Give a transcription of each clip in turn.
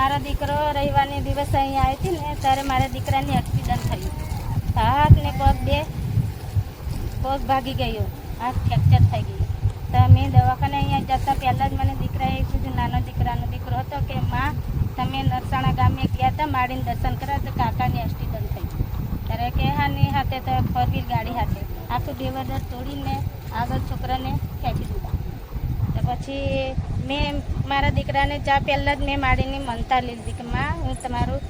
મારો દીકરો રવિવારની દિવસે અહીંયા આવી હતી ને ત્યારે મારા દીકરાની એક્સિડન્ટ થયું. હાથ ને પગ ભાગી ગયો, હાથ ફ્રેક્ચર થઈ ગયું. તો મેં દવાખાને અહીંયા જતાં પહેલાં જ મને દીકરાએ કીધું, નાનો દીકરો હતો કે માં તમે નરસાણા ગામે ગયા હતા માડીને દર્શન કર્યા તો કાકાની એક્સિડન્ટ થઈ. ત્યારે કે હાની હાથે તો 4 વ્હીલ ગાડી હાથે આખું ડિવાઈડર તોડીને આગળ છોકરાને ફેંકી દીધા. તો પછી મેં મારા દીકરાને પહેલાં જ મેં માડીની મનતા લીધી કે માં હું તમારું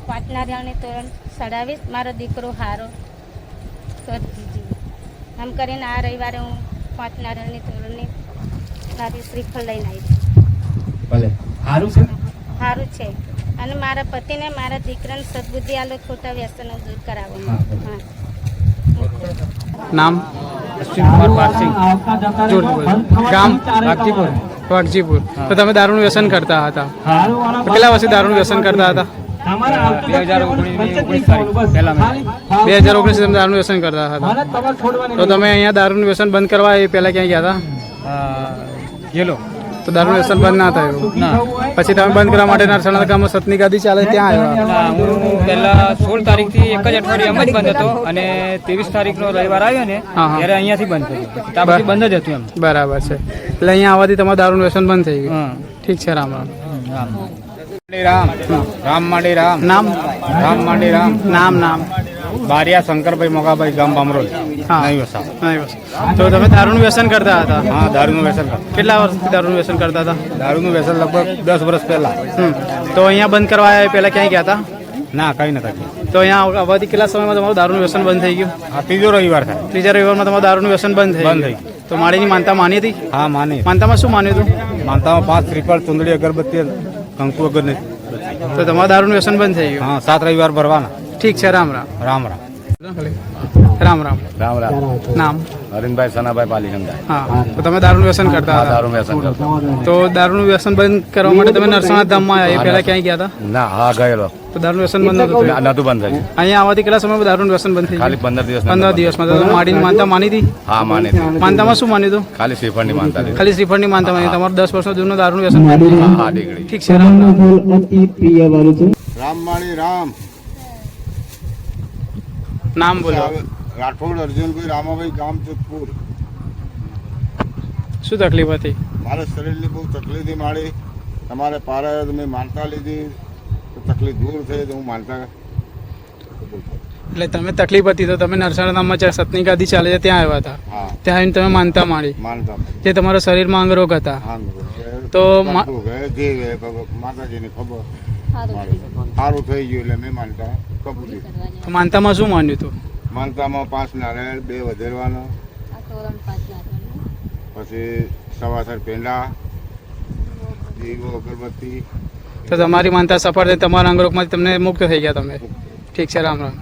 5 નારિયેળની તોરણ ચડાવીશ, મારો દીકરો હારો કરી દીધી. આમ કરીને આ રવિવારે હું 5 નારિયેળની તોરણની મારી શ્રીફળ લઈને આવી. ભલે સારું છે, સારું છે. અને મારા પતિને મારા દીકરાને સદબુદ્ધિ આલો, ખોટા વ્યસનો દૂર કરાવો. હા. નામ કુમાર પારસિંગ, ગામ વાઘજીપુર. વાઘજીપુર. તો તમે દારૂનું વ્યસન કરતા હતા? તો કેટલા વર્ષથી દારૂનું વ્યસન કરતા હતા? 2019 પહેલા 2019 તમે દારૂનું વ્યસન કરતા હતા. તો તમે અહીંયા દારૂનું વ્યસન બંધ કરવા એ પહેલાં ક્યાં ગયા હતા? ગયેલો તો દારૂનું વ્યસન બંધ ના થયું? ના. પછી તમે બંધ કરવા માટે નરસાણા ગામમાં સતની ગાદી ચાલે ત્યાં આવ્યા? હું પહેલા 16 તારીખથી એક જ અઠવાડિયે એમ જ બંધ હતો અને 23 તારીખનો રવિવાર આવ્યો ને ત્યારે અહીંયાથી બંધ થઈ ગયું. ત્યાં પછી બંધ જ હતું એમ. બરાબર છે. એટલે અહીંયા આવવાથી તમારું દારૂનું વ્યસન બંધ થઈ ગયું? હા. ઠીક છે. રામ રામ. રામ માંડી રામ નામ? રામ માંડી રામ નામ બારિયા શંકરભાઈ મોગાભાઈ ગામ બામરોલ. હા. નહીં વસા. નહીં બસ. તો તમે દારૂનું વ્યસન કરતા હતા? હા, દારૂનું વ્યસન કરતા. કેટલા વર્ષથી દારૂનું વ્યસન કરતા હતા? દારૂનું વ્યસન લગભગ 10 વર્ષ પહેલા. તો અહીંયા બંધ કરવા આવ્યા પહેલા ક્યાંય ગયા હતા? ના, કઈ નથી. તો અહીંયા આવવાથી કેટલા સમયમાં તમારું દારૂનું વ્યસન બંધ થઈ ગયું? આ ત્રીજો રવિવાર થાય. ત્રીજા રવિવારમાં તમારું દારૂનું વ્યસન બંધ થઈ બંધ ગયું? તો માળીની માનતા માની હતી? હા, માની. માનતામાં શું માન્યું હતું? માનતામાં 5 શ્રીફળ, ચુંદડી, અગરબત્તી, કંકુ વગર નહીં. તો તમારું દારૂનું વ્યસન બંધ થઈ ગયું? હા, 7 રવિવાર ભરવાના. ઠીક છે. રામ રામ. રામ રામ. રામ રામ. રામ રામ. નામ? હરીનભાઈ સનાભાઈ પાલીગંગા. હા. તો તમે દારૂનું વ્યસન કરતા હતા? દારૂ વ્યસન કરતા. તો દારૂનું વ્યસન બંધ કરવા માટે તમે નરસાણા ધામમાં આવ્યા એ પહેલા ક્યાંય ગયા હતા? ના, હા, ગયેલો. તો દારૂનું વ્યસન બંધ નતું થયું? નતું બંધ થયું. અહીંયા આવવાથી કેટલા સમયમાં દારૂનું વ્યસન બંધ થઈ ખાલી ગયું? 15 દિવસ. 15 દિવસમાં. તો તમે માડીની માનતા માની હતી? હા, માની. માનતામાં શું માન્યું હતું? ખાલી શ્રીફળની માનતા લીધી. ખાલી શ્રીફળની માનતા માની. તમારું 10 વર્ષનો જૂનું દારૂનું વ્યસન બંધ થઈ ગયું? હા, દીકરી. ઠીક છે. રામ રામ. રામ માળી રામ. નામ બોલો. રાઠોડ અર્જુનભાઈ રામાભાઈ ગામ જોધપુર. શું તકલીફ હતી? મારા શરીરની બહુ તકલીફ હતી માળી. તમારે પારા મેં માનતા લીધી તો તકલીફ દૂર થઈ તો હું માનતા. એટલે તમે તકલીફ હતી તો તમે નરસાણા ધામમાં જ્યાં સતની ગાદી ચાલે છે ત્યાં આવ્યા હતા? હા, ત્યાં આવીને તમે માનતા માણી માનતા. જે તમારા શરીરમાં અંગરોગ હતા? હા, તો માતાજીની ખબર સારું થઈ ગયું એટલે મેં માનતા કબૂલી. માનતામાં શું માન્યું હતું? માનતામાં 5 નારિયેળ 2 વધેરવાના, પછી સવાસર પેંડા, દીવો, અગરબત્તી. તો તમારી માનતા સફળ થઈ, તમારા અંગરોગમાંથી તમને મુક્ત થઈ ગયા તમે? ઠીક છે. રામ રામ.